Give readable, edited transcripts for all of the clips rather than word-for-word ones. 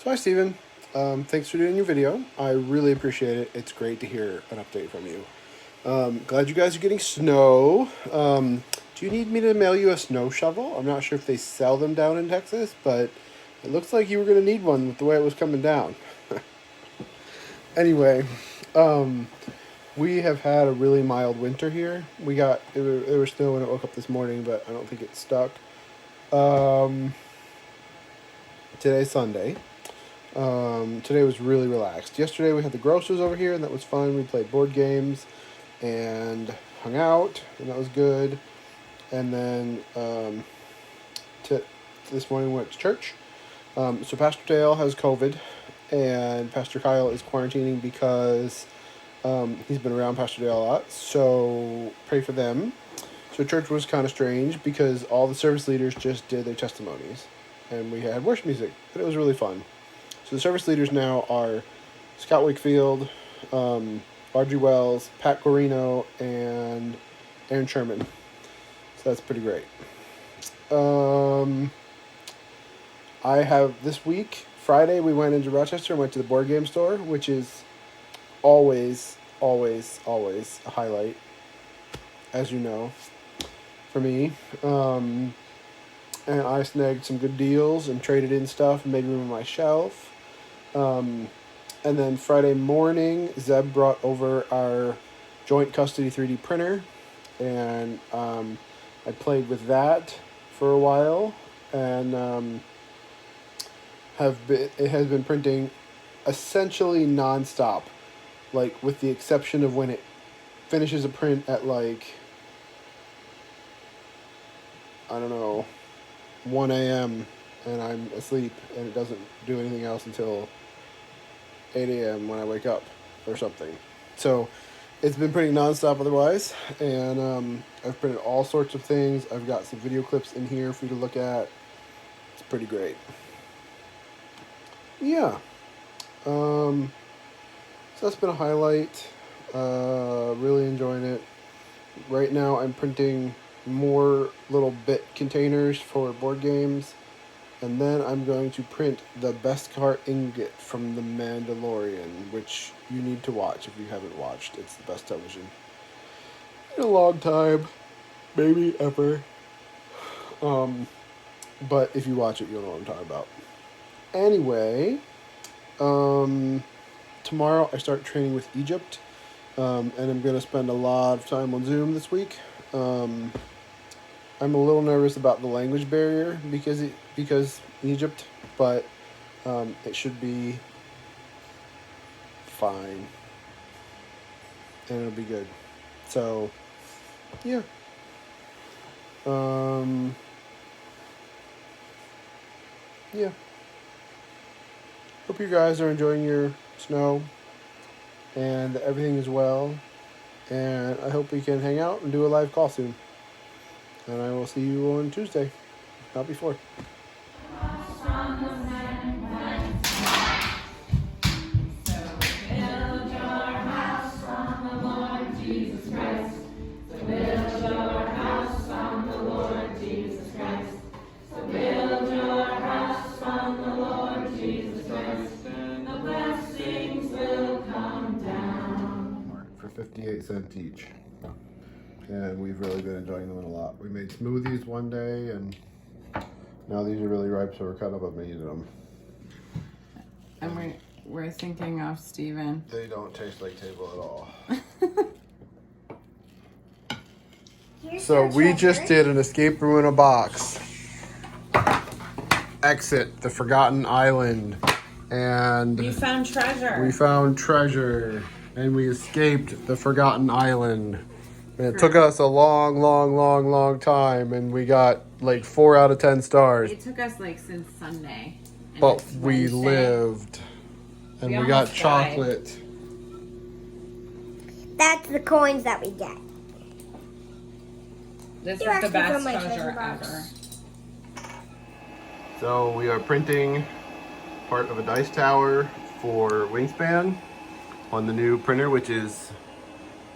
So hi, Steven. Thanks for doing your video. I really appreciate it. It's great to hear an update from you. Glad you guys are getting snow. Do you need me to mail you a snow shovel? I'm not sure if they sell them down in Texas, but it looks like you were going to need one with the way it was coming down. Anyway, we have had a really mild winter here. There was snow when it woke up this morning, but I don't think it stuck. Today's Sunday. Today was really relaxed. Yesterday we had the grocers over here, and that was fun. We played board games and hung out, and that was good. And then this morning we went to church. So Pastor Dale has COVID, and Pastor Kyle is quarantining because he's been around Pastor Dale a lot. So pray for them. So church was kind of strange because all the service leaders just did their testimonies, and we had worship music, but it was really fun. So the service leaders now are Scott Wakefield, Audrey Wells, Pat Corino, and Aaron Sherman. So that's pretty great. I have this week, Friday, we went into Rochester and went to the board game store, which is always, always, always a highlight, as you know, for me. And I snagged some good deals and traded in stuff and made room on my shelf. And then Friday morning, Zeb brought over our joint custody 3D printer, and I played with that for a while, and it has been printing essentially nonstop, like with the exception of when it finishes a print at like, I don't know, 1 a.m. and I'm asleep, and it doesn't do anything else until 8 a.m. when I wake up or something. So it's been printing nonstop otherwise, and I've printed all sorts of things. I've got some video clips in here for you to look at. It's pretty great. Yeah. So that's been a highlight. Really enjoying it. Right now I'm printing more little bit containers for board games. And then I'm going to print the Beskar ingot from The Mandalorian, which you need to watch if you haven't watched. It's the best television in a long time, maybe ever. But if you watch it, you'll know what I'm talking about. Anyway, tomorrow I start training with Egypt, and I'm going to spend a lot of time on Zoom this week. I'm a little nervous about the language barrier because Egypt, but it should be fine, and it'll be good. So, yeah. Yeah. Hope you guys are enjoying your snow, and that everything is well. And I hope we can hang out and do a live call soon. And I will see you on Tuesday, not before. For 58 cents each. And we've really been enjoying them a lot. We made smoothies one day, and now these are really ripe, so we're kind of up and eating them. And we're thinking of Steven. They don't taste like table at all. So we just did an escape room in a box. Exit the Forgotten Island. And We found treasure. we found treasure. And we escaped the Forgotten Island. And it took us a long time, and we got like 4 out of 10 stars. It took us like since Sunday. But we lived. And we got chocolate. Died. That's the coins that we get. This You're is the asking for best my treasure treasure box. ever. So we are printing part of a dice tower for Wingspan on the new printer, which is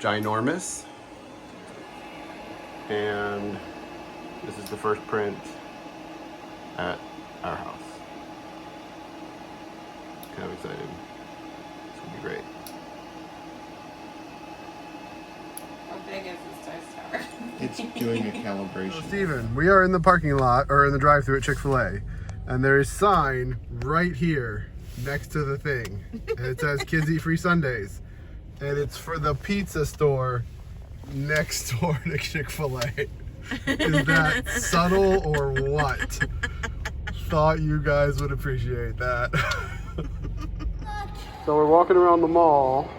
ginormous. And this is the first print at our house. kind of excited. It's going to be great. How big is this dice tower? It's doing a calibration. So, Steven, we are in the parking lot, or in the drive-thru at Chick-fil-A, and there is a sign right here next to the thing, and it says Kids Eat Free Sundays, and it's for the pizza store next door to Chick-fil-A. Is that subtle or what? Thought you guys would appreciate that. So we're walking around the mall,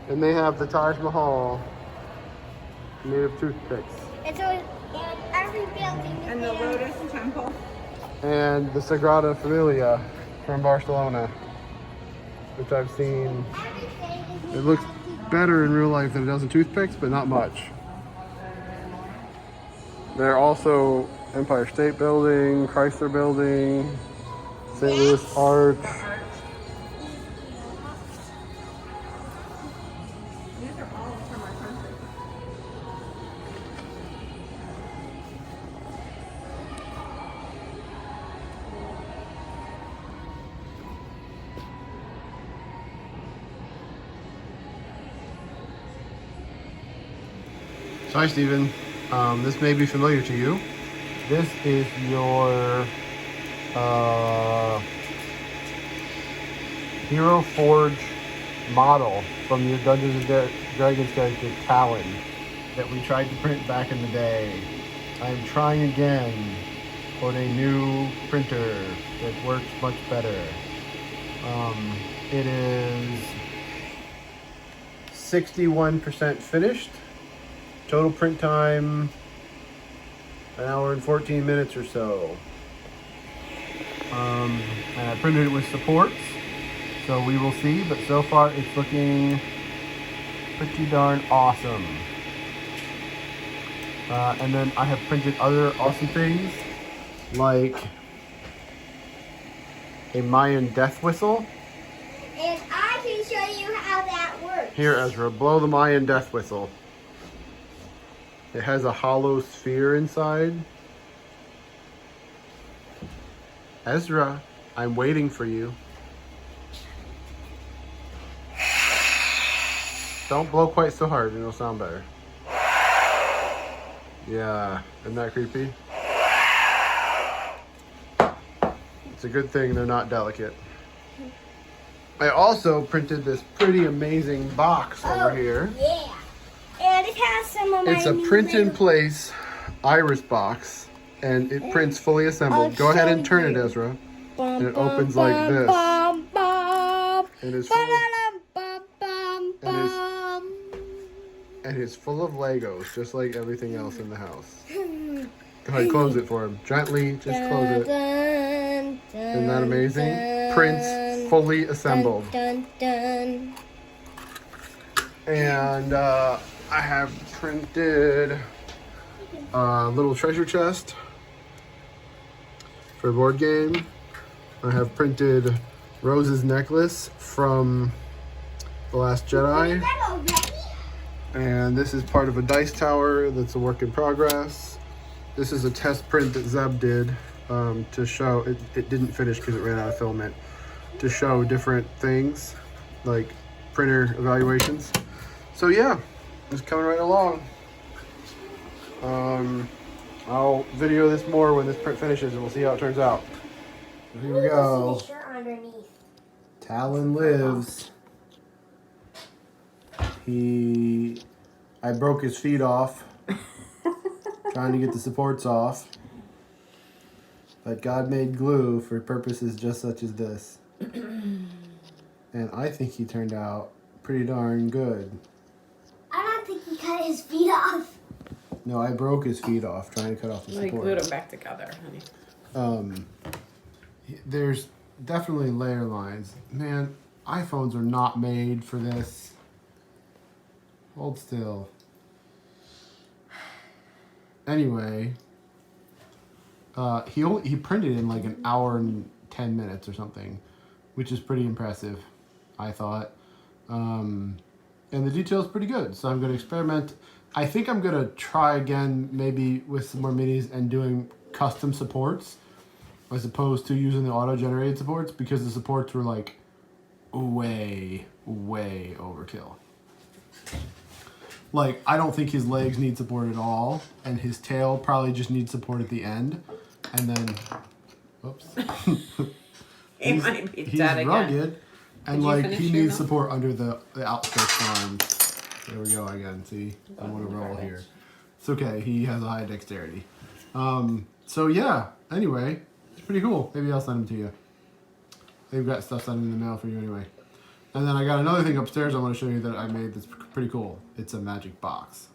and they have the Taj Mahal made of toothpicks. And so in every building. And the Lotus Temple. And the Sagrada Familia from Barcelona, which I've seen. It looks better in real life than it does in toothpicks, but not much. There are also Empire State Building, Chrysler Building, St. Louis Arch. These are all from our country. So hi, Stephen. This may be familiar to you. This is your Hero Forge model from your Dungeons and Dragons character Talon that we tried to print back in the day. I'm trying again on a new printer that works much better. It is 61% finished. Total print time, an hour and 14 minutes or so. And I printed it with supports, so we will see, but so far it's looking pretty darn awesome. And then I have printed other awesome things, like a Mayan death whistle. And I can show you how that works. Here, Ezra, blow the Mayan death whistle. It has a hollow sphere inside. Ezra, I'm waiting for you. Don't blow quite so hard and it'll sound better. Yeah, isn't that creepy? It's a good thing they're not delicate. I also printed this pretty amazing box over here. Yeah. And it has some of my It's a print-in-place iris box, and it prints fully assembled. Go ahead and turn it, Ezra. And it opens like this. And it's full and it's full of Legos, just like everything else in the house. Go ahead, close it for him. Gently, just close it. Isn't that amazing? Prints fully assembled. And I have printed a little treasure chest for a board game. I have printed Rose's necklace from The Last Jedi. And this is part of a dice tower that's a work in progress. This is a test print that Zeb did to show, it didn't finish because it ran out of filament, to show different things like printer evaluations. So yeah, it's coming right along. I'll video this more when this print finishes and we'll see how it turns out. So here we go. Talon lives. I broke his feet off trying to get the supports off. But God made glue for purposes just such as this. And I think he turned out pretty darn good. I don't think he cut his feet off. No, I broke his feet off trying to cut off the We support. glued them back together, honey. There's definitely layer lines. Man, iPhones are not made for this. Hold still. Anyway, he printed in like an hour and 10 minutes or something, which is pretty impressive, I thought. And the detail's pretty good, so I'm going to experiment. I think I'm going to try again, maybe with some more minis and doing custom supports, as opposed to using the auto-generated supports, because the supports were like way overkill. Like, I don't think his legs need support at all, and his tail probably just needs support at the end, and then, whoops. He might be He's dead again. rugged, and Did you like finish he your needs milk? support under the outstretched arms. There we go again. See, I want to roll here. It's okay. He has a high dexterity. So yeah. Anyway, it's pretty cool. Maybe I'll send him to you. They've got stuff sent in the mail for you anyway. And then I got another thing upstairs I want to show you that I made that's pretty cool. It's a magic box.